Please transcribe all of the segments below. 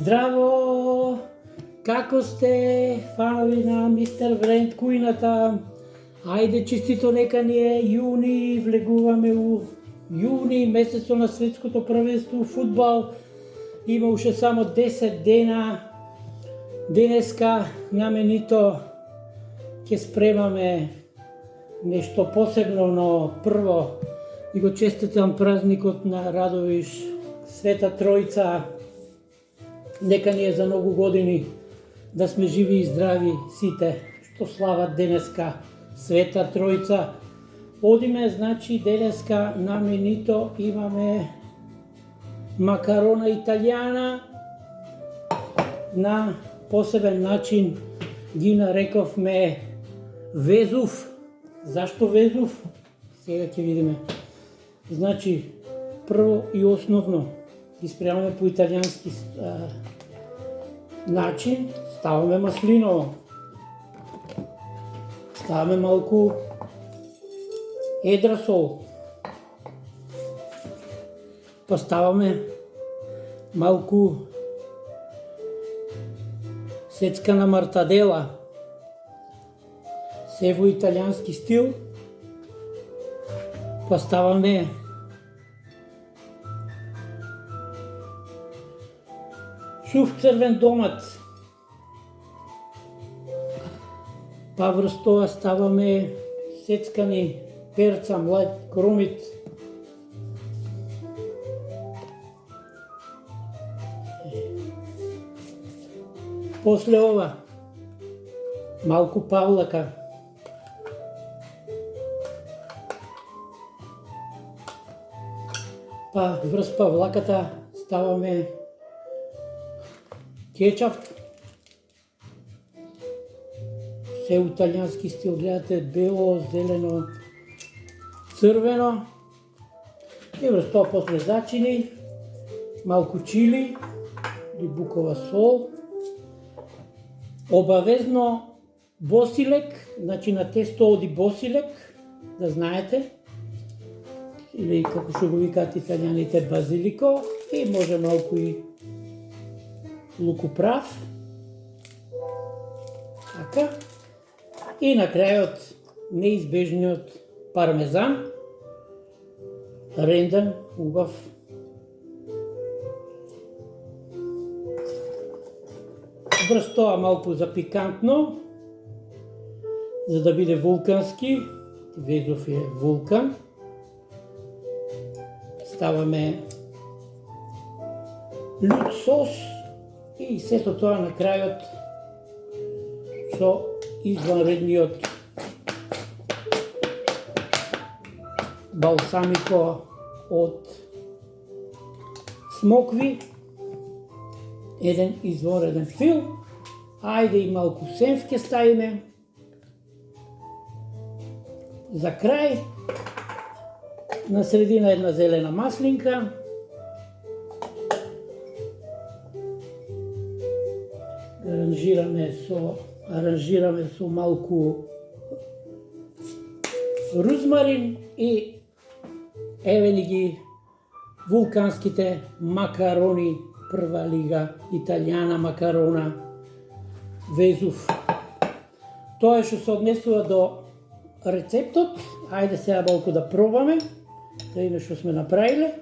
Здраво! Како сте, фанови на Мистер Бренд кујната? Ајде, честито, нека ни е јуни, влегуваме у јуни, месецо на светското првенство фудбал. Има уште само 10 дена. Денеска наменито ќе спремаме нешто посебно, но прво и го честитам празникот на Радовиш, Света Тројца. Нека ни е за многу години, да сме живи и здрави сите што слават денеска Света Тројца. Одиме, значи, денеска наменито имаме макарона италијана. На посебен начин ги нарековме Везув. Зашто Везув? Сега ќе видиме. Значи, прво и основно ги спремаме по италијански начин. Ставаме маслиново. Ставаме малку едра сол. Па ставаме малку сецкана мартадела. Се во италијански стил. Па ставаме сув црвен домат. Па врз тоа ставаме сецкани перца, млад, кромит. После ова малку павлака. Па врз павлаката ставаме кетчап. Се у италијански стил, гледате, бело, зелено, црвено. И врз тоа после зачини малку чили или букова сол. Обавезно босилек, значи на тесто оди босилек, да знаете. Или како што го викаат италијаните базилико. И може малку и лукуправ. Така. И на крајот неизбежниот пармезан. Ренден, убав. Врз тоа малку за пикантно, за да биде вулкански. Везув е вулкан. Ставаме лют сос и сето тоа на крајот со изванредниот балсамико од смокви. Еден извонреден фил. Ајде и малку сенф ќе ставиме. За крај, на средина една зелена маслинка. Аранжираме со малку рузмарин и еве ни ги вулканските макарони, прва лига италијана макарона Везув. Тоа е што се однесува до рецептот. Ајде сега малку да пробаме, да видиме што сме направиле.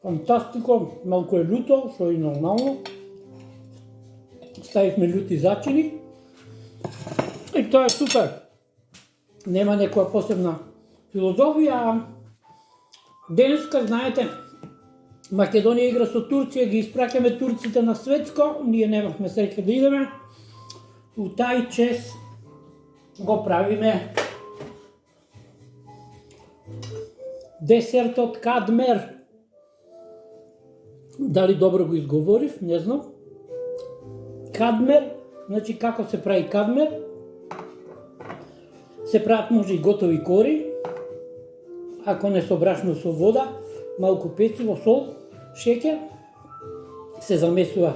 Фантастико, малку е люто, што е нормално. Ставивме љути зачини. И тоа е супер. Нема некоја посебна филозофија. Денеска, знаете, Македонија игра со Турција, ги испраќаме турците на светско, ние немавме среќа да идеме. У тај чест го правиме десертот кадмер. Дали добро го изговорив, не знам. Кадмер, значи како се прави кадмер? Се прават може и готови кори, ако не со брашно, со вода, малку пecivo, сол, шекер, се замесува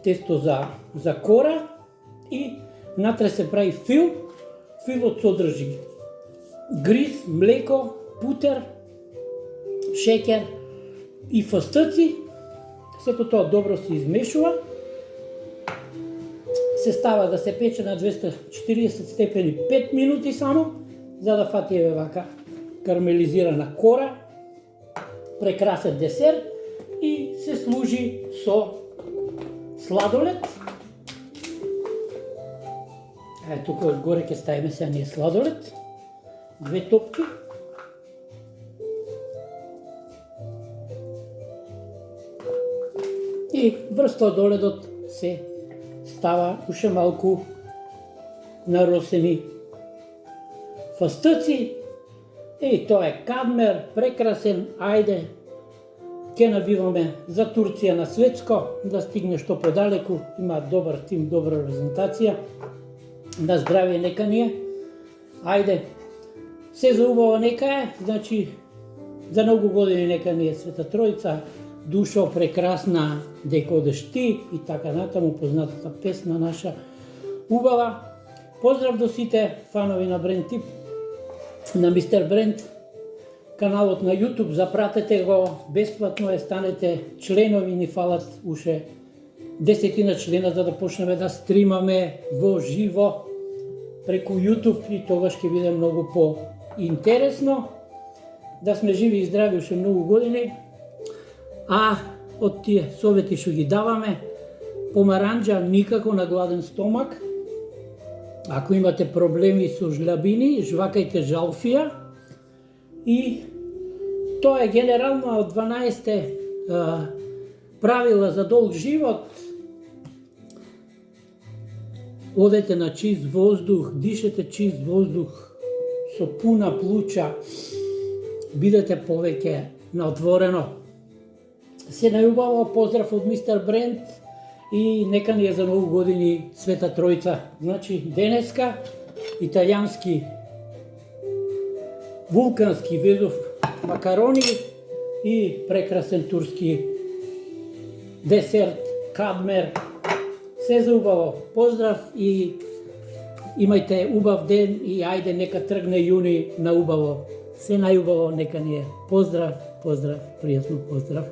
тесто за кора и внатре се прави фил. Филот содржи гриз, млеко, путер, шеќер и фастъци. Сето тоа добро се измешува. Се става да се пече на 240 степени 5 минути само, за да фати вака кармелизирана кора. Прекрасен десерт и се служи со сладолед. Тука одгоре ќе ставиме сега ние сладолед. 2 топки. И врз сладоледот се става уште малку наросени фастъци. И тоа е кадмер, прекрасен, ајде, ќе набиваме за Турција на светско, да стигне што подалеку, има добар тим, добра презентација, на здравие нека ни е, ајде, се за убава нека е, значи, за многу години нека ни е Света Тројца, душо прекрасна дека одеш ти и така натаму, познатата песна наша убава. Поздрав до сите фанови на Бренд Тип, на Мистер Бренд, каналот на YouTube, запратете го, бесплатно е, станете членови, ни фалат уште 10 члена за да почнеме да стримаме во живо преку YouTube и тогаш ќе биде многу по-интересно. Да сме живи и здрави уште многу години. А од тие совети што ги даваме, помаранџа никако на гладен стомак. Ако имате проблеми со жлабини, жвакајте жалфија. И тоа е генерално од 12 правила за долг живот. Одете на чист воздух, дишете чист воздух со пуна плуча, бидете повеќе на отворено. Се најубаво, поздрав од Мистер Бренд и нека ни е за многу години Света Тројца. Значи, денеска италијански вулкански везов макарони и прекрасен турски десерт, кадмер. Се за убаво. Поздрав и имајте убав ден и ајде нека тргне јуни на убаво. Се најубаво нека ни е. Поздрав, поздрав, пријатно поздрав.